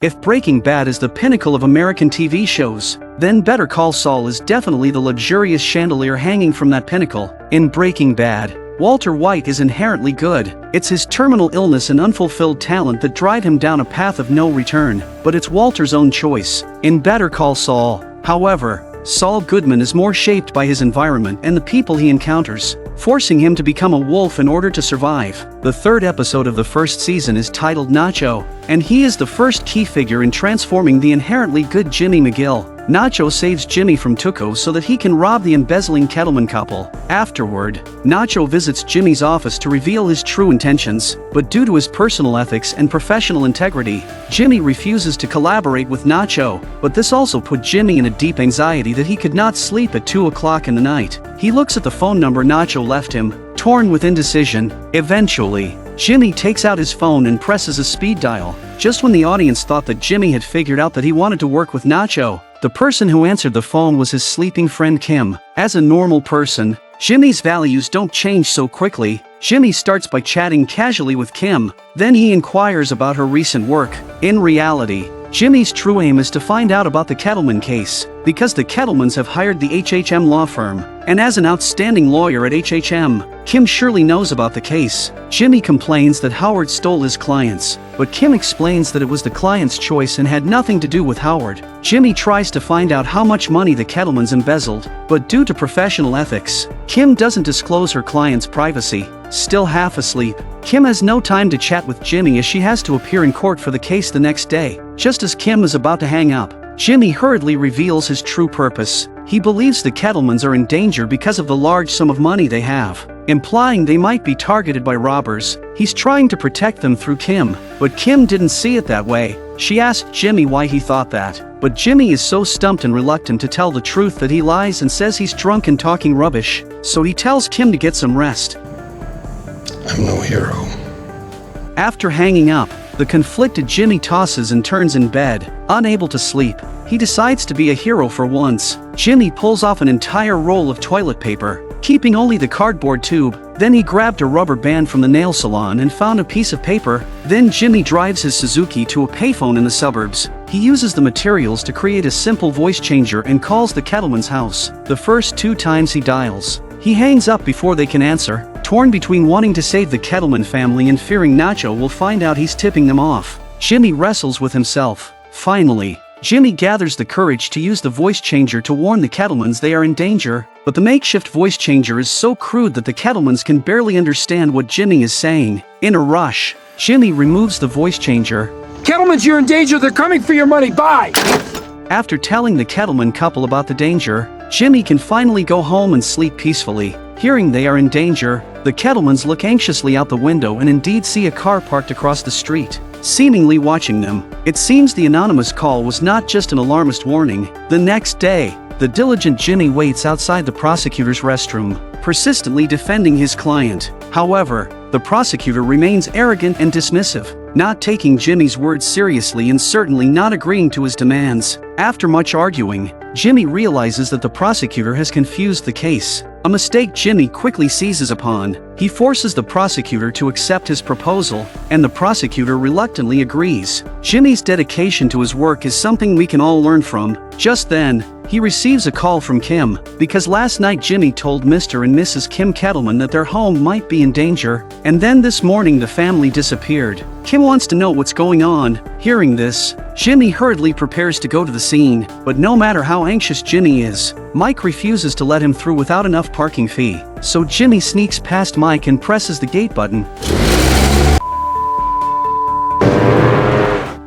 If Breaking Bad is the pinnacle of American TV shows, then Better Call Saul is definitely the luxurious chandelier hanging from that pinnacle. In Breaking Bad, Walter White is inherently good. It's his terminal illness and unfulfilled talent that drive him down a path of no return, but it's Walter's own choice. In Better Call Saul, however, Saul Goodman is more shaped by his environment and the people he encounters, forcing him to become a wolf in order to survive. The third episode of the first season is titled Nacho, and he is the first key figure in transforming the inherently good Jimmy McGill. Nacho saves Jimmy from Tuco so that he can rob the embezzling Kettleman couple. Afterward, Nacho visits Jimmy's office to reveal his true intentions, but due to his personal ethics and professional integrity, Jimmy refuses to collaborate with Nacho, but this also put Jimmy in a deep anxiety that he could not sleep at 2 o'clock in the night. He looks at the phone number Nacho left him, torn with indecision. Eventually, Jimmy takes out his phone and presses a speed dial. Just when the audience thought that Jimmy had figured out that he wanted to work with Nacho, the person who answered the phone was his sleeping friend Kim. As a normal person, Jimmy's values don't change so quickly. Jimmy starts by chatting casually with Kim, then he inquires about her recent work. In reality, Jimmy's true aim is to find out about the Kettleman case, because the Kettlemans have hired the HHM law firm, and as an outstanding lawyer at HHM, Kim surely knows about the case. Jimmy complains that Howard stole his clients, but Kim explains that it was the client's choice and had nothing to do with Howard. Jimmy tries to find out how much money the Kettlemans embezzled, but due to professional ethics, Kim doesn't disclose her client's privacy. Still half asleep, Kim has no time to chat with Jimmy as she has to appear in court for the case the next day. Just as Kim is about to hang up, Jimmy hurriedly reveals his true purpose. He believes the Kettlemans are in danger because of the large sum of money they have, implying they might be targeted by robbers. He's trying to protect them through Kim, but Kim didn't see it that way. She asked Jimmy why he thought that, but Jimmy is so stumped and reluctant to tell the truth that he lies and says he's drunk and talking rubbish, so he tells Kim to get some rest. I'm no hero. After hanging up, the conflicted Jimmy tosses and turns in bed, unable to sleep. He decides to be a hero for once. Jimmy pulls off an entire roll of toilet paper, keeping only the cardboard tube. Then he grabbed a rubber band from the nail salon and found a piece of paper. Then Jimmy drives his Suzuki to a payphone in the suburbs. He uses the materials to create a simple voice changer and calls the Kettleman's house. The first 2 times he dials, he hangs up before they can answer. Torn between wanting to save the Kettleman family and fearing Nacho will find out he's tipping them off, Jimmy wrestles with himself. Finally, Jimmy gathers the courage to use the voice changer to warn the Kettlemans they are in danger, but the makeshift voice changer is so crude that the Kettlemans can barely understand what Jimmy is saying. In a rush, Jimmy removes the voice changer. Kettlemans, you're in danger, they're coming for your money, bye! After telling the Kettleman couple about the danger, Jimmy can finally go home and sleep peacefully. Hearing they are in danger, the Kettlemans look anxiously out the window and indeed see a car parked across the street, seemingly watching them. It seems the anonymous call was not just an alarmist warning. The next day, the diligent Jimmy waits outside the prosecutor's restroom, persistently defending his client. However, the prosecutor remains arrogant and dismissive, not taking Jimmy's words seriously and certainly not agreeing to his demands. After much arguing, Jimmy realizes that the prosecutor has confused the case, a mistake Jimmy quickly seizes upon. He forces the prosecutor to accept his proposal, and the prosecutor reluctantly agrees. Jimmy's dedication to his work is something we can all learn from. Just then, he receives a call from Kim, because last night Jimmy told Mr. and Mrs. Kim Kettleman that their home might be in danger, and then this morning the family disappeared. Kim wants to know what's going on. Hearing this, Jimmy hurriedly prepares to go to the scene, but no matter how anxious Jimmy is, Mike refuses to let him through without enough parking fee. So Jimmy sneaks past Mike and presses the gate button.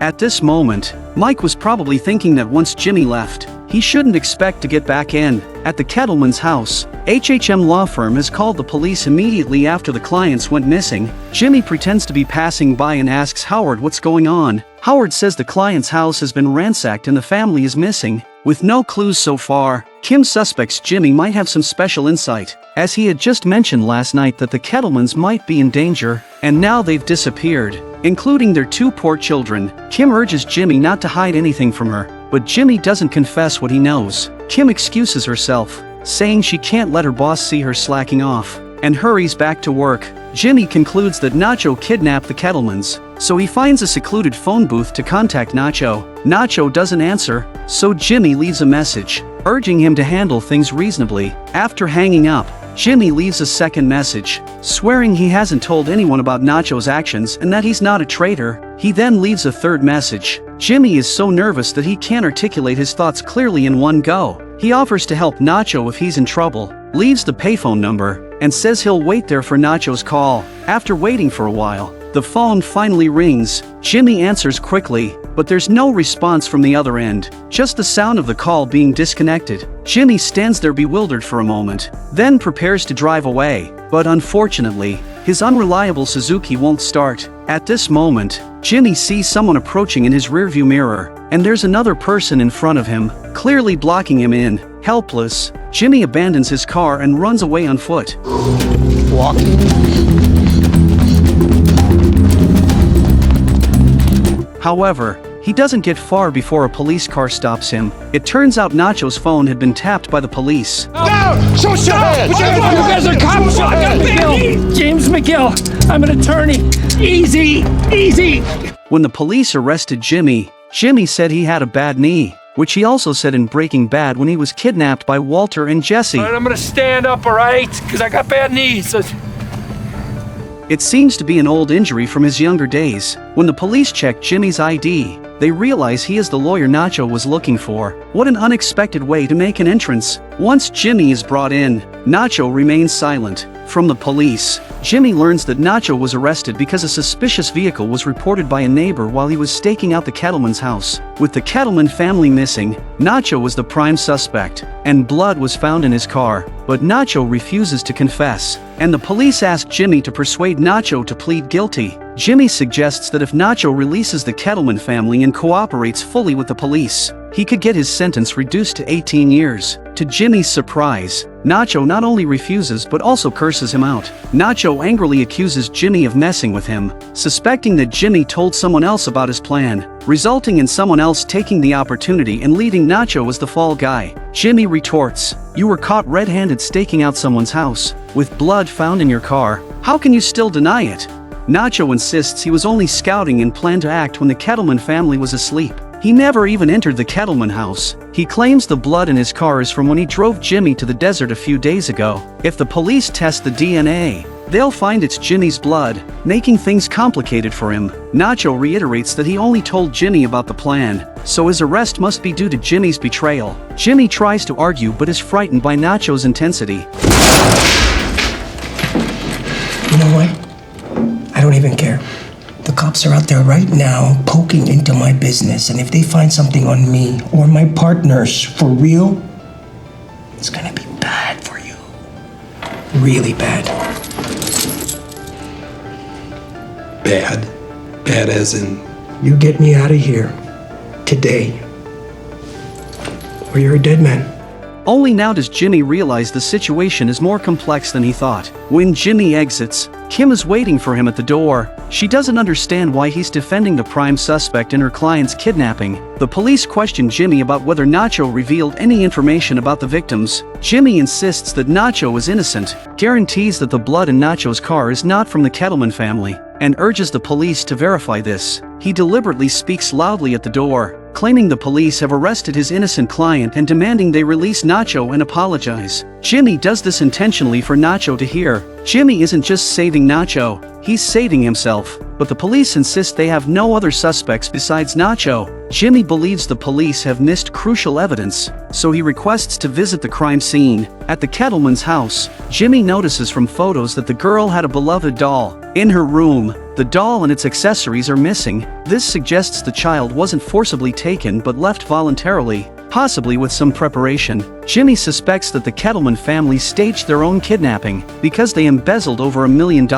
At this moment, Mike was probably thinking that once Jimmy left, he shouldn't expect to get back in. At the Kettleman's house, HHM law firm has called the police immediately after the clients went missing. Jimmy pretends to be passing by and asks Howard what's going on. Howard says the client's house has been ransacked and the family is missing. With no clues so far, Kim suspects Jimmy might have some special insight, as he had just mentioned last night that the Kettlemans might be in danger, and now they've disappeared, including their 2 poor children. Kim urges Jimmy not to hide anything from her, but Jimmy doesn't confess what he knows. Kim excuses herself, saying she can't let her boss see her slacking off. and hurries back to work. Jimmy concludes that Nacho kidnapped the Kettlemans, so he finds a secluded phone booth to contact Nacho. Nacho doesn't answer, so Jimmy leaves a message, urging him to handle things reasonably. After hanging up, Jimmy leaves a second message, swearing he hasn't told anyone about Nacho's actions and that he's not a traitor. He then leaves a third message. Jimmy is so nervous that he can't articulate his thoughts clearly in one go. He offers to help Nacho if he's in trouble, leaves the payphone number, and says he'll wait there for Nacho's call. After waiting for a while, the phone finally rings. Jimmy answers quickly, but there's no response from the other end, just the sound of the call being disconnected. Jimmy stands there bewildered for a moment, then prepares to drive away, but unfortunately, his unreliable Suzuki won't start. At this moment, Jimmy sees someone approaching in his rearview mirror, and there's another person in front of him, clearly blocking him in. Helpless, Jimmy abandons his car and runs away on foot. Walking. However, he doesn't get far before a police car stops him. It turns out Nacho's phone had been tapped by the police. No! Show your hands! You guys are cops! McGill! James McGill! I'm an attorney! Easy! Easy! When the police arrested Jimmy, Jimmy said he had a bad knee, which he also said in Breaking Bad when he was kidnapped by Walter and Jesse. All right, I'm gonna stand up, alright? Because I got bad knees. It seems to be an old injury from his younger days. When the police check Jimmy's ID, they realize he is the lawyer Nacho was looking for. What an unexpected way to make an entrance. Once Jimmy is brought in, Nacho remains silent. From the police, Jimmy learns that Nacho was arrested because a suspicious vehicle was reported by a neighbor while he was staking out the Kettleman's house. With the Kettleman family missing, Nacho was the prime suspect, and blood was found in his car, but Nacho refuses to confess, and the police ask Jimmy to persuade Nacho to plead guilty. Jimmy suggests that if Nacho releases the Kettleman family and cooperates fully with the police, he could get his sentence reduced to 18 years. To Jimmy's surprise, Nacho not only refuses but also curses him out. Nacho angrily accuses Jimmy of messing with him, suspecting that Jimmy told someone else about his plan, resulting in someone else taking the opportunity and leaving Nacho as the fall guy. Jimmy retorts, "You were caught red-handed staking out someone's house, with blood found in your car. How can you still deny it?" Nacho insists he was only scouting and planned to act when the Kettleman family was asleep. He never even entered the Kettleman house. He claims the blood in his car is from when he drove Jimmy to the desert a few days ago. If the police test the DNA, they'll find it's Jimmy's blood, making things complicated for him. Nacho reiterates that he only told Jimmy about the plan, so his arrest must be due to Jimmy's betrayal. Jimmy tries to argue but is frightened by Nacho's intensity. You know what? I don't even care. The cops are out there right now poking into my business, and if they find something on me or my partners for real, it's gonna be bad for you. Really bad. Bad? Bad as in... You get me out of here. Today. Or you're a dead man. Only now does Jimmy realize the situation is more complex than he thought. When Jimmy exits, Kim is waiting for him at the door. She doesn't understand why he's defending the prime suspect in her client's kidnapping. The police question Jimmy about whether Nacho revealed any information about the victims. Jimmy insists that Nacho is innocent, guarantees that the blood in Nacho's car is not from the Kettleman family, and urges the police to verify this. He deliberately speaks loudly at the door, claiming the police have arrested his innocent client and demanding they release Nacho and apologize. Jimmy does this intentionally for Nacho to hear. Jimmy isn't just saving Nacho, he's saving himself, but the police insist they have no other suspects besides Nacho. Jimmy believes the police have missed crucial evidence, so he requests to visit the crime scene. At the Kettleman's house, Jimmy notices from photos that the girl had a beloved doll. In her room, the doll and its accessories are missing. This suggests the child wasn't forcibly taken but left voluntarily, possibly with some preparation. Jimmy suspects that the Kettleman family staged their own kidnapping because they embezzled over $1 million.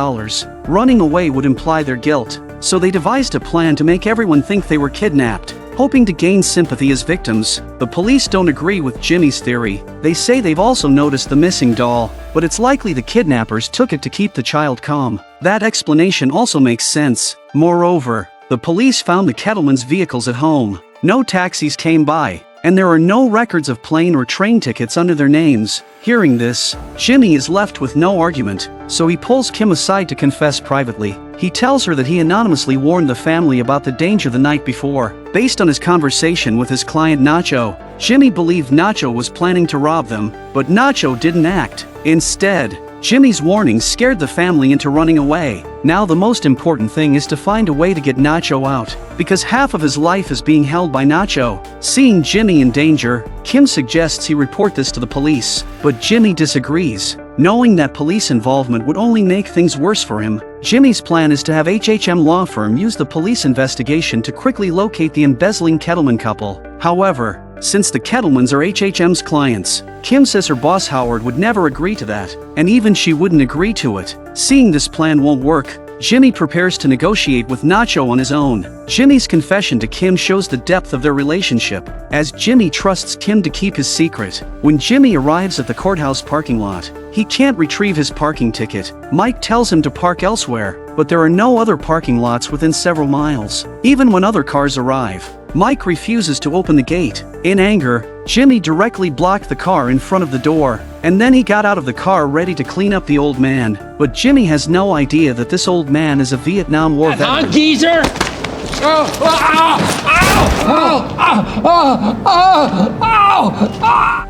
Running away would imply their guilt, so they devised a plan to make everyone think they were kidnapped, hoping to gain sympathy as victims. The police don't agree with Jimmy's theory. They say they've also noticed the missing doll, but it's likely the kidnappers took it to keep the child calm. That explanation also makes sense. Moreover, the police found the Kettleman's vehicles at home. No taxis came by, and there are no records of plane or train tickets under their names. Hearing this, Jimmy is left with no argument, so he pulls Kim aside to confess privately. He tells her that he anonymously warned the family about the danger the night before. Based on his conversation with his client Nacho, Jimmy believed Nacho was planning to rob them, but Nacho didn't act. Instead, Jimmy's warning scared the family into running away. Now the most important thing is to find a way to get Nacho out, because half of his life is being held by Nacho. Seeing Jimmy in danger, Kim suggests he report this to the police, but Jimmy disagrees. Knowing that police involvement would only make things worse for him, Jimmy's plan is to have HHM law firm use the police investigation to quickly locate the embezzling Kettleman couple. However, since the Kettlemans are HHM's clients, Kim says her boss Howard would never agree to that, and even she wouldn't agree to it. Seeing this plan won't work, Jimmy prepares to negotiate with Nacho on his own. Jimmy's confession to Kim shows the depth of their relationship, as Jimmy trusts Kim to keep his secret. When Jimmy arrives at the courthouse parking lot, he can't retrieve his parking ticket. Mike tells him to park elsewhere, but there are no other parking lots within several miles. Even when other cars arrive, Mike refuses to open the gate. In anger, Jimmy directly blocked the car in front of the door, and then he got out of the car ready to clean up the old man. But Jimmy has no idea that this old man is a Vietnam War veteran. Geezer!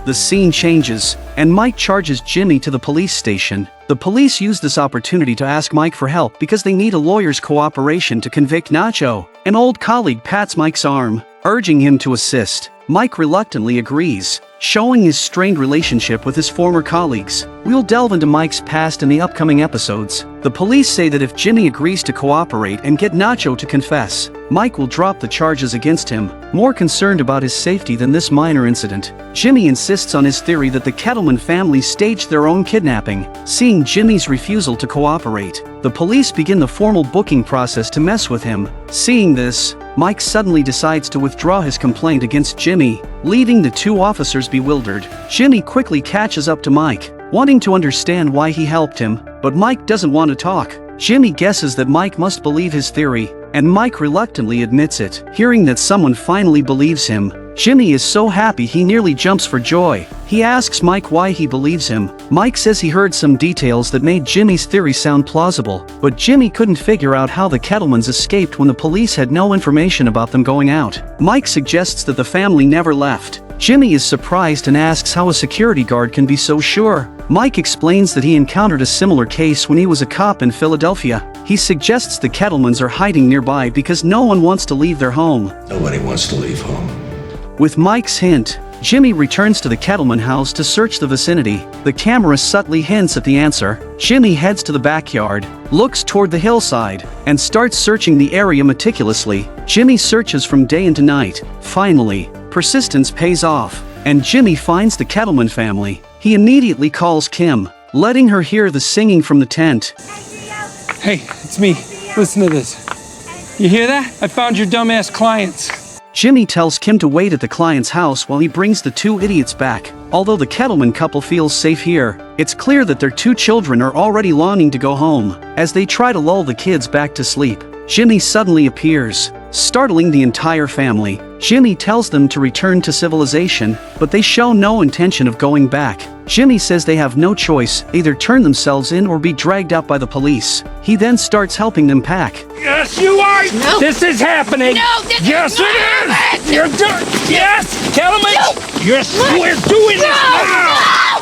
The scene changes, and Mike charges Jimmy to the police station. The police use this opportunity to ask Mike for help because they need a lawyer's cooperation to convict Nacho. An old colleague pats Mike's arm, urging him to assist. Mike reluctantly agrees, showing his strained relationship with his former colleagues. We'll delve into Mike's past in the upcoming episodes. The police say that if Jimmy agrees to cooperate and get Nacho to confess, Mike will drop the charges against him, more concerned about his safety than this minor incident. Jimmy insists on his theory that the Kettleman family staged their own kidnapping. Seeing Jimmy's refusal to cooperate, the police begin the formal booking process to mess with him. Seeing this, Mike suddenly decides to withdraw his complaint against Jimmy, leaving the two officers bewildered. Jimmy quickly catches up to Mike, wanting to understand why he helped him, but Mike doesn't want to talk. Jimmy guesses that Mike must believe his theory, and Mike reluctantly admits it. Hearing that someone finally believes him, Jimmy is so happy he nearly jumps for joy. He asks Mike why he believes him. Mike says he heard some details that made Jimmy's theory sound plausible, but Jimmy couldn't figure out how the Kettlemans escaped when the police had no information about them going out. Mike suggests that the family never left. Jimmy is surprised and asks how a security guard can be so sure. Mike explains that he encountered a similar case when he was a cop in Philadelphia. He suggests the Kettlemans are hiding nearby because no one wants to leave their home. Nobody wants to leave home. With Mike's hint, Jimmy returns to the Kettleman house to search the vicinity. The camera subtly hints at the answer. Jimmy heads to the backyard, looks toward the hillside, and starts searching the area meticulously. Jimmy searches from day into night. Finally, persistence pays off, and Jimmy finds the Kettleman family. He immediately calls Kim, letting her hear the singing from the tent. Hey, it's me. Listen to this. You hear that? I found your dumbass clients. Jimmy tells Kim to wait at the client's house while he brings the two idiots back. Although the Kettleman couple feels safe here, it's clear that their two children are already longing to go home. As they try to lull the kids back to sleep, Jimmy suddenly appears, startling the entire family. Jimmy tells them to return to civilization, but they show no intention of going back. Jimmy says they have no choice, either turn themselves in or be dragged out by the police. He then starts helping them pack. Yes, you are! No. This is happening! No, this yes, is not it is! happening! You're done! Yes! Kettleman! No. Yes, we're doing this now!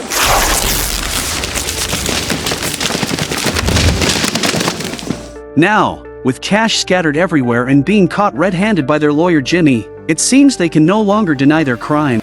Now, with cash scattered everywhere and being caught red-handed by their lawyer Jimmy, it seems they can no longer deny their crime.